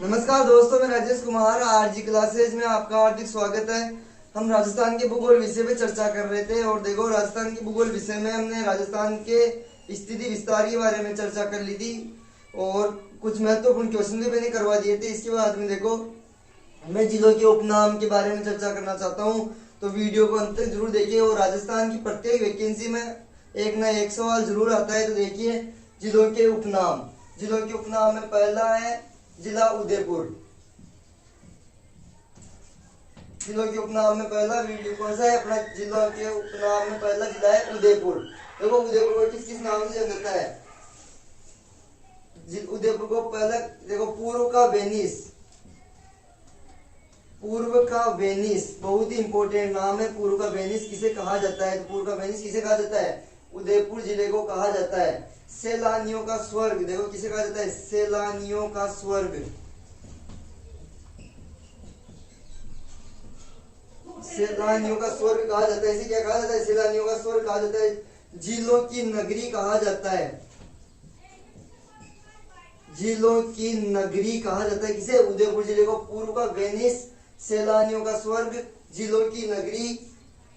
नमस्कार दोस्तों, मैं राजेश कुमार आरजी क्लासेज में आपका हार्दिक स्वागत है। हम राजस्थान के भूगोल विषय पे चर्चा कर रहे थे और देखो, राजस्थान के भूगोल विषय में हमने राजस्थान के स्थिति विस्तार के बारे में चर्चा कर ली थी और कुछ महत्वपूर्ण क्वेश्चन भी मैंने करवा दिए थे। इसके बाद में देखो, मैं जिलों के उपनाम के बारे में चर्चा करना चाहता हूँ, तो वीडियो को अंत तक जरूर देखिए। और राजस्थान की प्रत्येक वैकेंसी में एक ना एक सवाल जरूर आता है, तो देखिए जिलों के उपनाम। जिलों के उपनाम में पहला है जिला उदयपुर। जिलों के उपनाम में पहला वीडियो कौन सा है अपना? जिलों के उपनाम में पहला जिला है उदयपुर। देखो, उदयपुर को किस किस नाम से जाना जाता है? उदयपुर को पहला देखो, पूर्व का वेनिस। पूर्व का वेनिस बहुत ही इंपॉर्टेंट नाम है। पूर्व का वेनिस किसे कहा जाता है? तो पूर्व का वेनिस किसे कहा जाता है? उदयपुर जिले को कहा जाता है। सैलानियों का स्वर्ग, देखो किसे कहा जाता है? सैलानियों का स्वर्ग। सैलानियों का स्वर्ग कहा जाता है। इसे क्या कहा जाता है? सैलानियों का स्वर्ग कहा जाता है। जिलों की नगरी कहा जाता है। जिलों की नगरी कहा जाता है किसे? उदयपुर जिले को पूर्व का वेनिस, सैलानियों का स्वर्ग, जिलों की नगरी।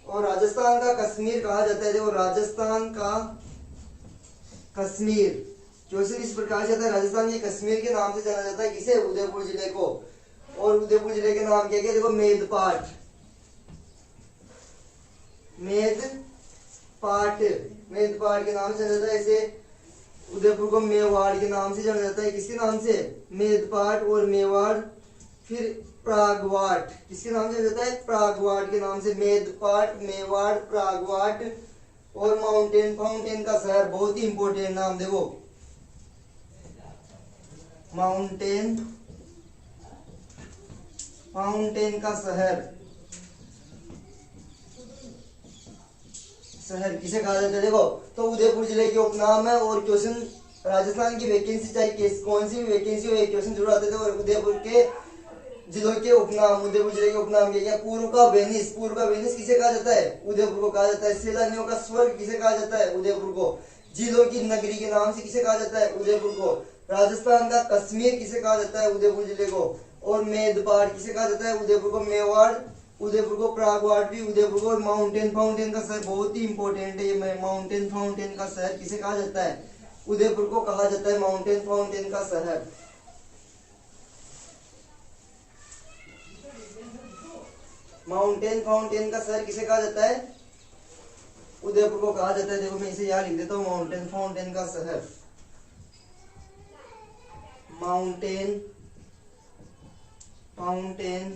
और राजस्थान का कश्मीर कहा जाता है। देखो, राजस्थान का कश्मीर क्वेश्चन इस प्रकार से आता है, राजस्थान के कश्मीर के नाम से जाना जाता है किसे? उदयपुर जिले को। और उदयपुर जिले के नाम क्या क्या? देखो, मेदपाट। मेदपाट मेदपाट के नाम से जाना जाता है। ऐसे उदयपुर को मेवाड़ के नाम से जाना जाता है। किसके नाम से? मेदपाट और मेवाड़। फिर प्रागवाट किसके नाम से जाना जाता है? प्रागवाट के नाम से। मेदपाट, मेवाड़, प्रागवाट। और माउंटेन फाउंटेन का शहर बहुत ही इंपॉर्टेंट नाम। देखो, माउंटेन फाउंटेन का शहर किसे कहा जाता है? देखो, तो उदयपुर जिले के उपनाम है। और क्वेश्चन राजस्थान की वैकेंसी चाहे कौन सी भी वैकेंसी हो, एक क्वेश्चन जरूर आते थे। और उदयपुर के जिलों के उपनाम, उदयपुर जिले के उपनाम क्या? पूर्व का वेनिस। पूर्व का वेनिस किसे कहा जाता है? उदयपुर को कहा जाता है। सैलानियों का स्वर्ग किसे कहा जाता है? उदयपुर को। जिलों की नगरी के नाम से किसे कहा जाता है? उदयपुर को। राजस्थान का कश्मीर किसे कहा जाता है? उदयपुर जिले को। और मेदपाट किसे कहा जाता है? उदयपुर को। मेवाड़ उदयपुर को, प्रागवाट भी उदयपुर को। और माउंटेन फाउंटेन का शहर बहुत ही इंपॉर्टेंट है ये। माउंटेन फाउंटेन का शहर किसे कहा जाता है? उदयपुर को कहा जाता है माउंटेन फाउंटेन का शहर। माउंटेन फाउंटेन का शहर किसे कहा जाता है? उदयपुर को कहा जाता है। देखो, मैं इसे यहां लिख देता हूं, माउंटेन फाउंटेन का शहर। माउंटेन फाउंटेन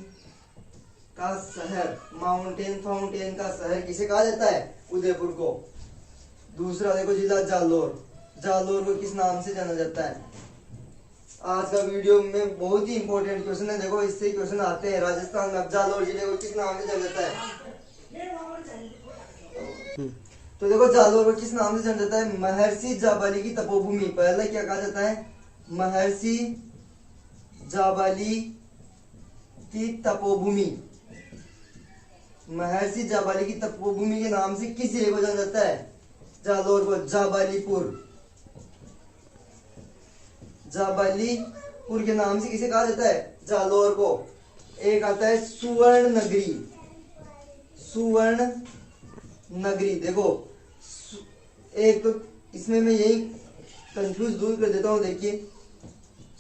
का शहर, माउंटेन फाउंटेन का शहर किसे कहा जाता है? उदयपुर को। दूसरा देखो, जिला जालोर। जालोर को किस नाम से जाना जाता है? आज का वीडियो में बहुत ही इंपॉर्टेंट क्वेश्चन है। देखो, इससे क्वेश्चन आते हैं राजस्थान में। जालोर जिले को किस नाम से जाना जाता है? तो देखो, जालोर को किस नाम से जाना जाता है? महर्षि जाबाली की तपोभूमि। पहले क्या कहा जाता है? महर्षि जाबाली की तपोभूमि। महर्षि जाबाली की तपोभूमि के नाम से किस जिले को जाना जाता है? जालोर को। जाबालीपुर। जाबालीपुर के नाम से किसे कहा जाता है? जालोर को। एक आता है सुवर्ण नगरी। सुवर्ण नगरी, देखो एक तो इसमें मैं यही कंफ्यूज दूर कर देता हूं। देखिए,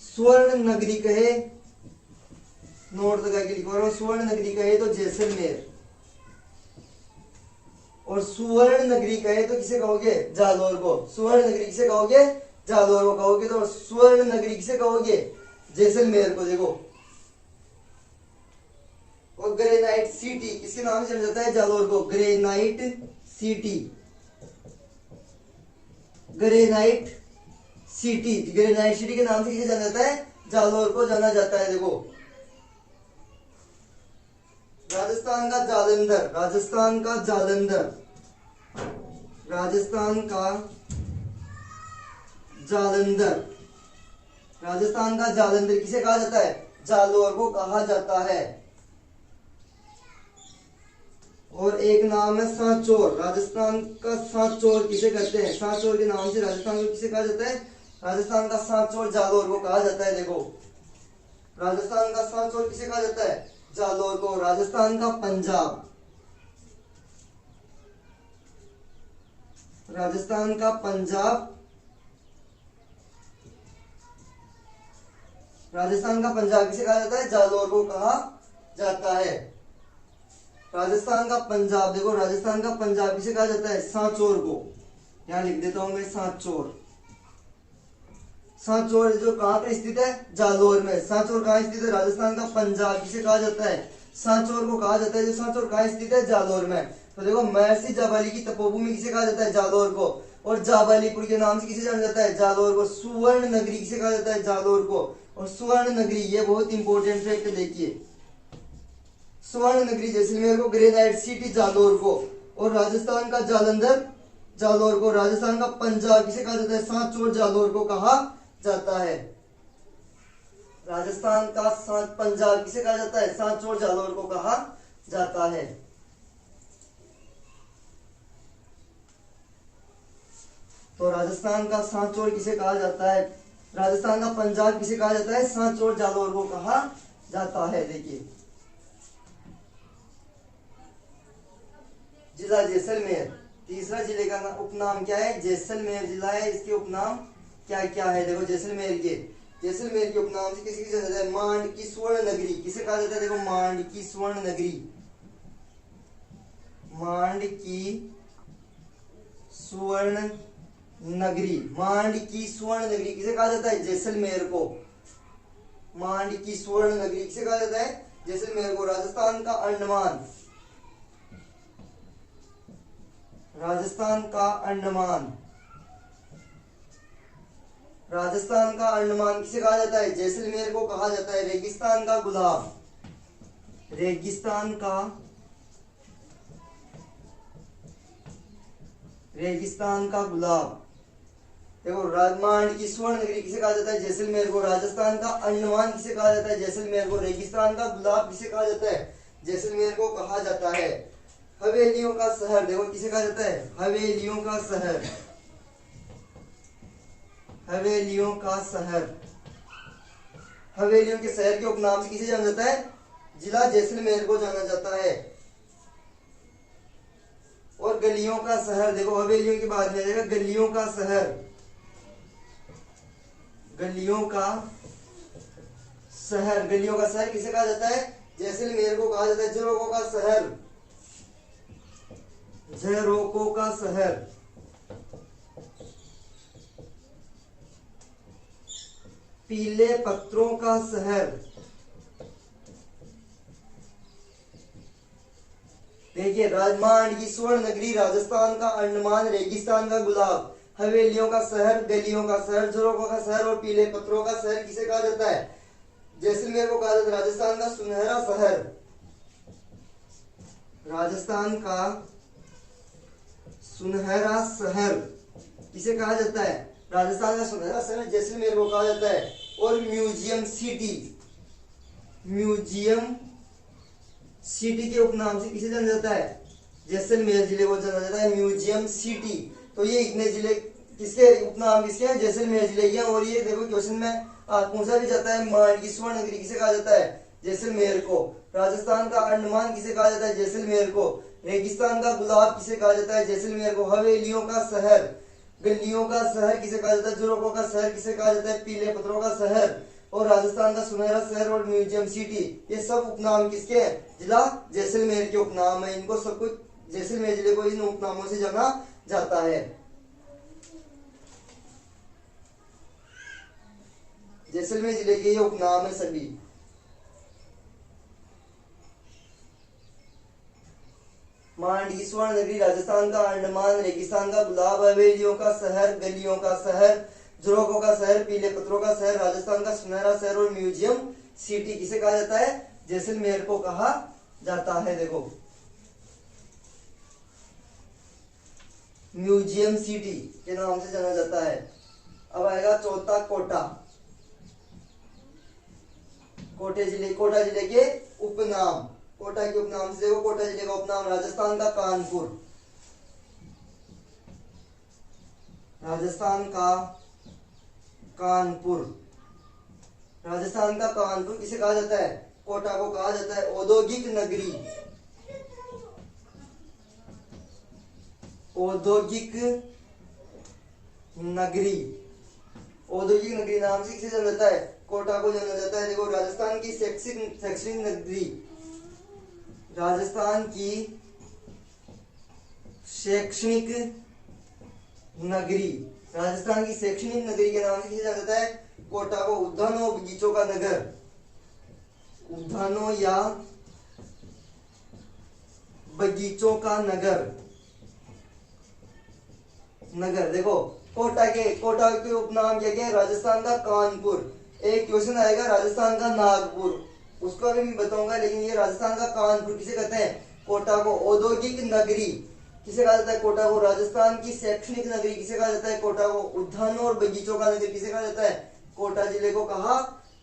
स्वर्ण नगरी कहे, नोट लगा के लिखो, स्वर्ण नगरी कहे तो जैसलमेर। और सुवर्ण नगरी कहे तो किसे कहोगे? जालोर को। सुवर्ण नगरी किसे कहोगे? जालोर को कहोगे। तो स्वर्ण नगरी किसे कहोगे? जैसलमेर को। देखो, और ग्रेनाइट सिटी किसके नाम से जाना जाता है? जालोर को। Granite city. Granite city, granite city के नाम से किसे जाना जाता है? जालोर को जाना जाता है। देखो, राजस्थान का जालंधर। राजस्थान का जालंधर। राजस्थान का जालंधर। राजस्थान का जालंधर किसे कहा जाता है? जालोर को कहा जाता है। और एक नाम है सांचौर। राजस्थान का सांचौर किसे कहते हैं? सांचौर के नाम से राजस्थान को किसे कहा जाता है? राजस्थान का सांचौर जालोर को कहा जाता है। देखो, राजस्थान का सांचौर किसे कहा जाता है? जालोर को। राजस्थान का पंजाब, राजस्थान का पंजाब, राजस्थान का पंजाब किसे कहा जाता है? जालोर को कहा जाता है। राजस्थान का पंजाब, देखो राजस्थान का पंजाब किसे कहा जाता है? सांचौर को। यहां लिख देता हूं मैं सांचौर। सांचौर जो कहां पर स्थित है? जालोर में। सांचौर कहां स्थित है? राजस्थान का पंजाब किसे कहा जाता है? सांचौर को कहा जाता है। जो सांचौर कहां स्थित है? जालोर में। तो देखो महर्षि जाबाली की तपोभूमि किसे कहा जाता है? जालोर को। और जाबालीपुर के नाम से किसे जाना जाता है? जालोर को। सुवर्ण नगरी किसे कहा जाता है? जालोर को। और सुवर्ण नगरी, ये बहुत इंपॉर्टेंट फैक्ट देखिए, सुवर्ण नगरी जैसलमेर को, ग्रेनाइट सिटी जालोर को, और राजस्थान का जालंधर जालोर को। राजस्थान का पंजाब किसे कहा जाता है? सांचौर जालोर को कहा जाता है। राजस्थान का पंजाब किसे कहा जाता है? सांचौर जालोर को कहा जाता है। तो राजस्थान का सांचौर किसे कहा जाता है? राजस्थान का पंजाब किसे कहा जाता है? सांचौर जालोर को कहा जाता है। देखिए जिला जैसलमेर, तीसरा जिले का उपनाम क्या है? जैसलमेर जिला है। इसके उपनाम क्या क्या है? देखो जैसलमेर के उपनाम से किसी की जाता है? मांड की स्वर्ण नगरी किसे कहा जाता है? देखो मांड की स्वर्ण नगरी, मांड की स्वर्ण नगरी, मांड की स्वर्ण नगरी किसे कहा जाता है? जैसलमेर को। मांड की स्वर्ण नगरी किसे कहा जाता है? जैसलमेर को। राजस्थान का अंडमान, राजस्थान का अंडमान, राजस्थान का अंडमान किसे कहा जाता है? जैसलमेर को कहा जाता है। रेगिस्तान का गुलाब, रेगिस्तान का, रेगिस्तान का गुलाब। देखो मांड की स्वर्ण नगरी किसे कहा जाता है? जैसलमेर को। राजस्थान का अंडमान किसे कहा जाता है? जैसलमेर को। रेगिस्तान का गुलाब किसे कहा जाता है? जैसलमेर को कहा जाता है। हवेलियों का शहर, देखो किसे कहा जाता है? हवेलियों का शहर, हवेलियों का शहर, हवेलियों के शहर के उपनाम से किसे जाना जाता है? जिला जैसलमेर को जाना जाता है। और गलियों का शहर, देखो हवेलियों के बाद में जाएगा गलियों का शहर, गलियों का शहर, गलियों का शहर किसे कहा जाता है? जैसलमेर को कहा जाता है। झरोकों का शहर, झरोकों का शहर, पीले पत्थरों का शहर। देखिए मांड की स्वर्ण नगरी, राजस्थान का अंडमान, रेगिस्तान का गुलाब, हवेलियों का शहर, गलियों का शहर, झरोकों का शहर और पीले पत्थरों का शहर किसे कहा जाता है? जैसलमेर को कहा जाता है। राजस्थान का सुनहरा शहर, राजस्थान का सुनहरा शहर किसे कहा जाता है? राजस्थान का सुनहरा शहर जैसलमेर को कहा जाता है। और म्यूजियम सिटी, म्यूजियम सिटी के उपनाम से किसे जाना जाता है? जैसलमेर जिले को जाना जाता है म्यूजियम सिटी। तो ये इतने जिले किसके उपनाम किसके हैं? जैसलमेर जिले के हैं। और ये देखो क्वेश्चन में पूछा भी जाता है मांड की स्वर्ण नगरी किसे कहा जाता है? जैसलमेर को। राजस्थान का अंडमान किसे कहा जाता है? जैसलमेर को। रेगिस्तान का गुलाब किसे कहा जाता है? जैसलमेर को। हवेलियों का शहर, गलियों का शहर किसे कहा जाता है? झरोकों का शहर किसे कहा जाता है? पीले पत्थरों का शहर। और राजस्थान का सुनहरा शहर और म्यूजियम सिटी, ये सब उपनाम किसके हैं? जिला जैसलमेर के उपनाम है। इनको सब कुछ जैसलमेर जिले को इन उपनामों से जाना जाता है। जैसलमेर जिले के ये उपनाम है सभी। मांड की स्वर्ण नगरी, राजस्थान का अंडमान, रेगिस्तान का गुलाब, हवेलियों का शहर, गलियों का शहर, झरोकों का शहर, पीले पत्थरों का शहर, राजस्थान का सुनहरा शहर और म्यूजियम सिटी किसे कहा जाता है? जैसलमेर को कहा जाता है। देखो म्यूजियम सिटी के नाम से जाना जाता है। अब आएगा चौथा कोटा। कोटा जिले के उपनाम, कोटा के उपनाम से देखो, कोटा जिले का उपनाम राजस्थान का कानपुर, राजस्थान का कानपुर, राजस्थान का कानपुर किसे कहा जाता है? कोटा को कहा जाता है औद्योगिक नगरी। औद्योगिक नगरी, औद्योगिक नगरी नाम से किसे जाना जाता है? कोटा को जाना जाता है। देखो राजस्थान की शैक्षणिक नगरी, राजस्थान की शैक्षणिक नगरी, राजस्थान की शैक्षणिक नगरी के नाम से किसे जाना जाता है? कोटा को उद्यानों बगीचों का नगर, उद्यानों या बगीचों का नगर, नगर। देखो कोटा के उपनाम क्या क्या है? राजस्थान का कानपुर। एक क्वेश्चन आएगा राजस्थान का नागपुर, उसका भी मैं बताऊंगा, लेकिन ये राजस्थान का कानपुर किसे कहते हैं? कोटा को औद्योगिक नगरी किसे कहा जाता है? कोटा को। राजस्थान की शैक्षणिक नगरी किसे कहा जाता है? कोटा को। उद्यानों और बगीचों का नगर किसे कहा जाता है? कोटा जिले को कहा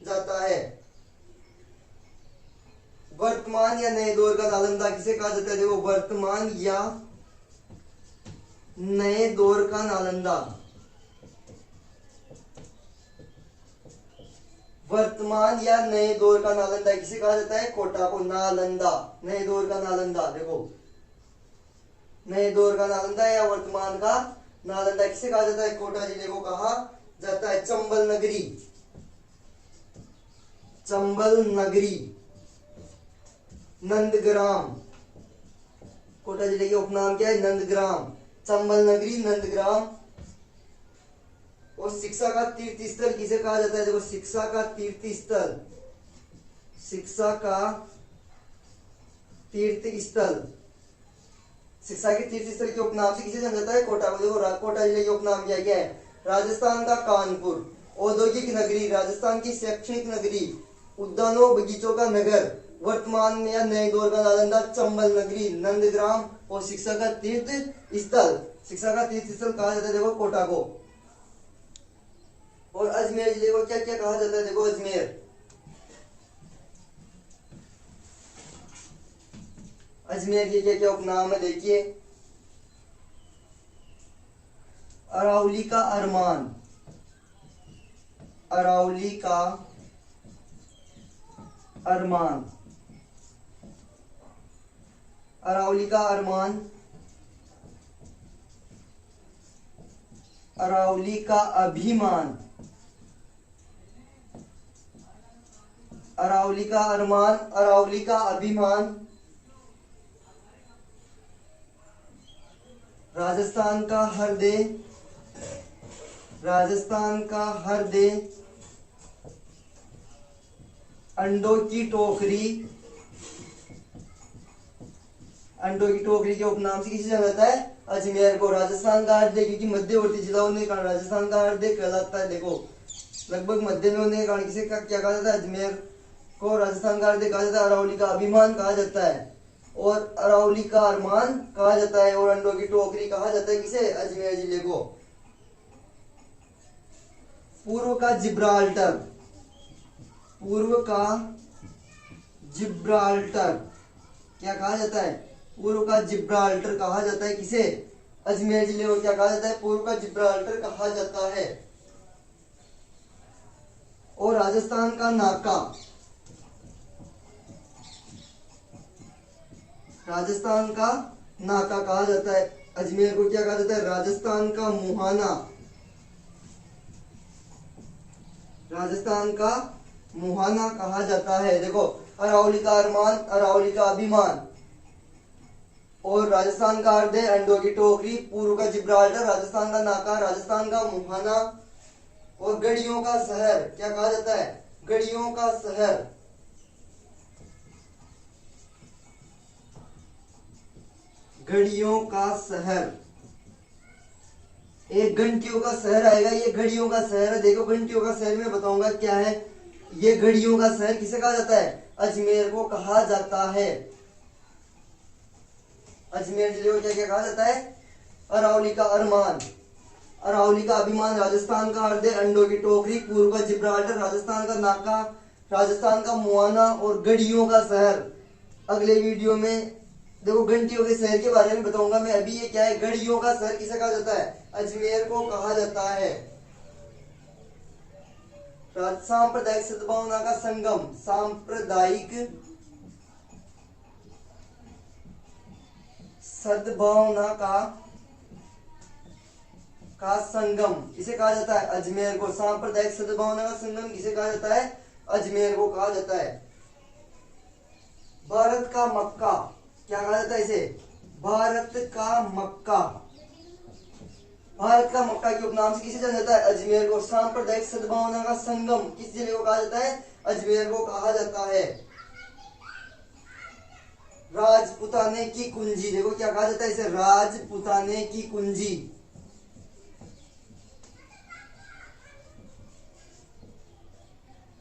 जाता है। वर्तमान या नए दौर का नालंदा किसे कहा जाता है? देखो वर्तमान या नए दौर का नालंदा, वर्तमान या नए दौर का नालंदा किसे कहा जाता है? कोटा को। नालंदा, नए दौर का नालंदा। देखो नए दौर का नालंदा या वर्तमान का नालंदा किसे कहा जाता है? कोटा जिले को कहा जाता है। चंबल नगरी, चंबल नगरी, नंदग्राम, कोटा जिले के उपनाम क्या है? नंदग्राम, चंबल नगरी, नंदग्राम। और शिक्षा का तीर्थ स्थल किसे कहा जाता है? देखो शिक्षा का तीर्थ स्थल, शिक्षा का तीर्थ स्थल, शिक्षा के तीर्थ स्थल के उपनाम से किसे जाना जाता है? कोटा को। देखो कोटा जिले के उपनाम क्या क्या है? राजस्थान का कानपुर, औद्योगिक नगरी, राजस्थान की शैक्षणिक नगरी, उद्यानों बगीचों का नगर, वर्तमान में या नए दौर का नालंदा, चंबल नगरी, नंदग्राम और शिक्षा का तीर्थ स्थल। शिक्षा का तीर्थ स्थल कहा जाता है देखो कोटा को। और अजमेर जिले को क्या क्या कहा जाता है? देखो अजमेर, अजमेर के क्या क्या उपनाम है देखिए। अरावली का अरमान, अरावली का अरमान, अरावली का अरमान, अरावली का अभिमान, अरावली का अरमान, अरावली का अभिमान, राजस्थान का हृदय, राजस्थान का हृदय, अंडों की टोकरी, अंडों की टोकरी के उपनाम से किसे जाना जाता है? अजमेर को। राजस्थान का हृदय क्योंकि मध्यवर्ती जिला होने के कारण राजस्थान का हृदय कहलाता है। देखो लगभग मध्य में होने के कारण किसे क्या कहा जाता है? अजमेर को राजस्थान का हृदय कहा जाता है। अरावली का अभिमान कहा जाता है और अरावली का अरमान कहा जाता है और अंडों की टोकरी कहा जाता है किसे? अजमेर जिले को। पूर्व का जिब्राल्टर, पूर्व का जिब्राल्टर क्या कहा जाता है? पूर्व का जिब्राल्टर कहा जाता है किसे? अजमेर जिले को क्या कहा जाता है? पूर्व का जिब्राल्टर कहा जाता है। और राजस्थान का नाका, राजस्थान का नाका कहा जाता है। अजमेर को क्या कहा जाता है? राजस्थान का मुहाना, राजस्थान का मुहाना कहा जाता है। देखो अरावली का अरमान, अरावली का अभिमान और राजस्थान का हृदय, अंडों की टोकरी, पूर्व का जिब्राल्टर, राजस्थान का नाका, राजस्थान का मुहाना और गढ़ियों का शहर क्या कहा जाता है? गढ़ियों का शहर, घड़ियों का शहर। एक घंटियों का शहर आएगा, ये घड़ियों का शहर है। देखो घंटियों का शहर में बताऊंगा क्या है। ये घड़ियों का शहर किसे कहा जाता है? अजमेर को कहा जाता है। अजमेर जिले को क्या क्या कहा जाता है? अरावली का अरमान, अरावली का अभिमान, राजस्थान का हृदय, अंडों की टोकरी, पूर्व का जिब्राल्टर, राजस्थान का नाका, राजस्थान का मुआना और घड़ियों का शहर। अगले वीडियो में देखो घंटियों के शहर के बारे में बताऊंगा मैं। अभी ये क्या है? घड़ियों का शहर किसे कहा जाता है? अजमेर को कहा जाता है। सांप्रदायिक सद्भावना का संगम, सांप्रदायिक सद्भावना का संगम किसे कहा जाता है? अजमेर को। सांप्रदायिक सद्भावना का संगम किसे कहा जाता है? अजमेर को कहा जाता है। भारत का मक्का क्या कहा जाता है इसे? भारत का मक्का। भारत का मक्का के उपनाम से किसे जाना जाता है? अजमेर को। सांप्रदायिक सद्भावना का संगम किस जिले को कहा जाता है? अजमेर को कहा जाता है। राजपुताने की कुंजी, देखो क्या कहा जाता है इसे? राजपुताने की कुंजी।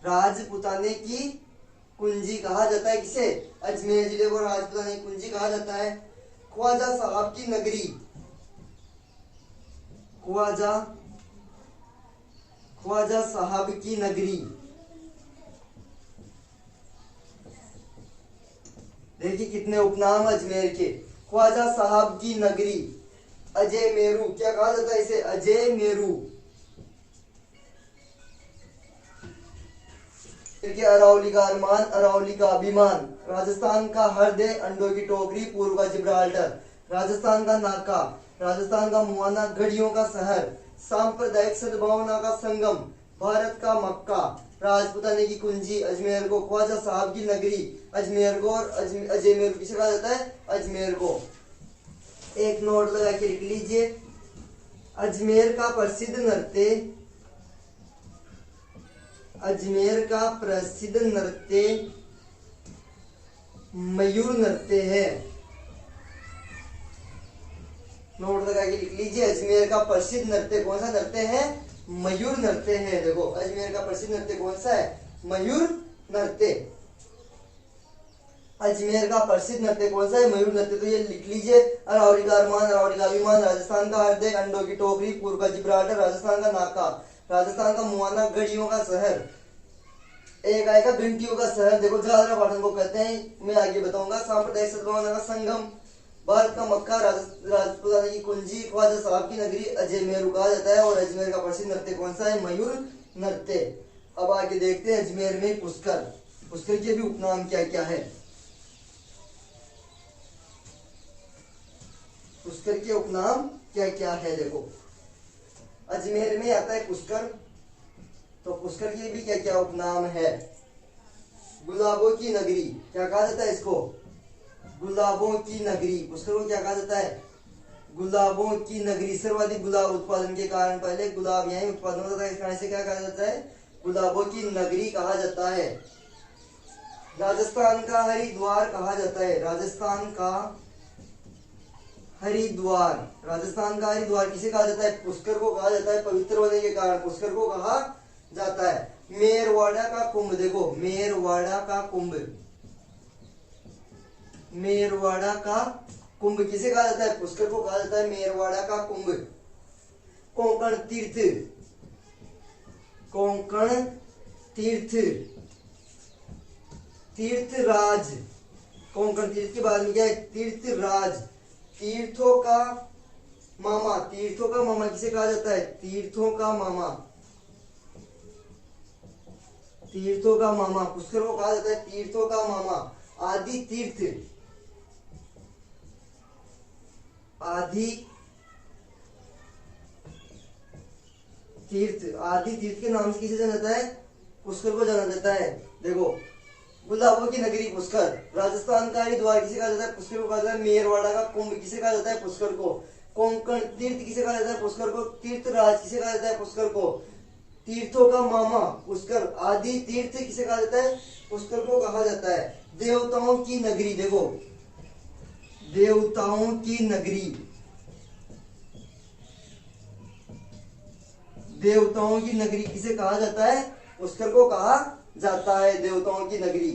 राजपुताने की कुंजी कहा जाता है किसे? अजमेर जिले को राजपुताने की कुंजी कहा जाता है। ख्वाजा साहब की नगरी, ख्वाजा साहब की नगरी, देखिए कितने उपनाम अजमेर के। ख्वाजा साहब की नगरी, अजय मेरू, क्या कहा जाता है इसे? अजय मेरू। अरावली का अरमान, अरावली का अभिमान। राजस्थान का हृदय, अंडों की टोकरी, पूर्व का जिब्राल्टर। राजस्थान का नाका, राजस्थान का मुआना, घड़ियों का शहर। सांप्रदायिक सद्भावना का संगम, भारत का मक्का, राजपुताने की कुंजी, अजमेर को। ख्वाजा साहब की नगरी, अजमेर को। और अजमेर किसे कहा जाता है? अजमेर को। एक नोट लगा के लिख लीजिए। अजमेर का प्रसिद्ध नृत्य, अजमेर का प्रसिद्ध नृत्य मयूर नृत्य है। नोट लगा के लिख लीजिए। अजमेर का प्रसिद्ध नृत्य कौन सा नृत्य है? मयूर नृत्य है। देखो अजमेर का प्रसिद्ध नृत्य कौन सा है? मयूर नृत्य। अजमेर का प्रसिद्ध नृत्य कौन सा है? मयूर नृत्य। तो ये लिख लीजिए। अरावली का अरमान, अरावली का अभिमान, राजस्थान का हृदय, अंडों की टोकरी, पूर्व का जिब्राल्टर, राजस्थान का नाका, राजस्थान का मुआना, घड़ियों का शहर, एक आएगा घंटियों का शहर। देखो जलालरा पाटन को कहते हैं, मैं आगे बताऊंगा। सांप्रदायिक सद्भावना का संगम, भारत का मक्का, राजपुताने की कुंजी, ख्वाजा साहब की नगरी, अजमेर कहा जाता है। और अजमेर का प्रसिद्ध नृत्य कौन सा है? मयूर नृत्य। अब आगे देखते हैं अजमेर में पुष्कर, पुष्कर के भी उपनाम क्या क्या है? पुष्कर के उपनाम क्या क्या है? देखो अजमेर में आता है पुष्कर, तो पुष्कर के भी क्या क्या उपनाम है? गुलाबों की नगरी, क्या कहा जाता है इसको? गुलाबों की नगरी। पुष्कर को क्या कहा जाता है? गुलाबों की नगरी। सर्वाधिक गुलाब उत्पादन के कारण पहले गुलाब यहीं उत्पादन होता था, इस कारण से क्या कहा जाता है? गुलाबों की नगरी कहा जाता है। राजस्थान का हरिद्वार कहा जाता है। राजस्थान का हरिद्वार, राजस्थान का हरिद्वार किसे कहा जाता है? पुष्कर को कहा जाता है। पवित्र होने के कारण पुष्कर को कहा जाता है। मेरवाड़ा का कुंभ, देखो मेरवाड़ा का कुंभ, मेरवाड़ा का कुंभ किसे कहा जाता है? पुष्कर को कहा जाता है मेरवाड़ा का कुंभ। कोंकण तीर्थ, कोंकण तीर्थ, तीर्थराज। कोंकण तीर्थ के बाद में क्या है? तीर्थराज, तीर्थों का मामा। तीर्थों का मामा किसे कहा जाता है? तीर्थों का मामा, तीर्थों का मामा। पुष्कर को कहा जाता है तीर्थों का मामा। आदि तीर्थ, आदि तीर्थ, आदि तीर्थ के नाम से किसे जाना जाता है? पुष्कर को जाना जाता है। देखो गुलाबों की नगरी पुष्कर, राजस्थान का हरिद्वार किसे कहा जाता है? पुष्कर को कहा जाता है। मेरवाड़ा का कुंभ किसे कहा जाता है? पुष्कर को। कोंकण तीर्थ किसे कहा जाता है? पुष्कर को। तीर्थराज किसे कहा जाता है? पुष्कर को। तीर्थों का मामा पुष्कर। आदि तीर्थ किसे कहा जाता है? पुष्कर को कहा जाता है। देवताओं की नगरी, देखो देवताओं की नगरी, देवताओं की नगरी किसे कहा जाता है? पुष्कर को कहा जाता है देवताओं की नगरी।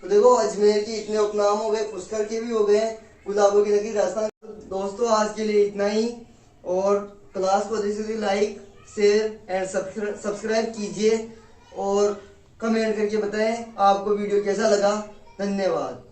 तो देखो अजमेर के इतने उपनाम हो गए, पुष्कर के भी हो गए, गुलाबों की नगरी राजस्थान। दोस्तों आज के लिए इतना ही, और क्लास को जैसे लाइक शेयर एंड सब्सक्राइब कीजिए और कमेंट करके बताएं आपको वीडियो कैसा लगा। धन्यवाद।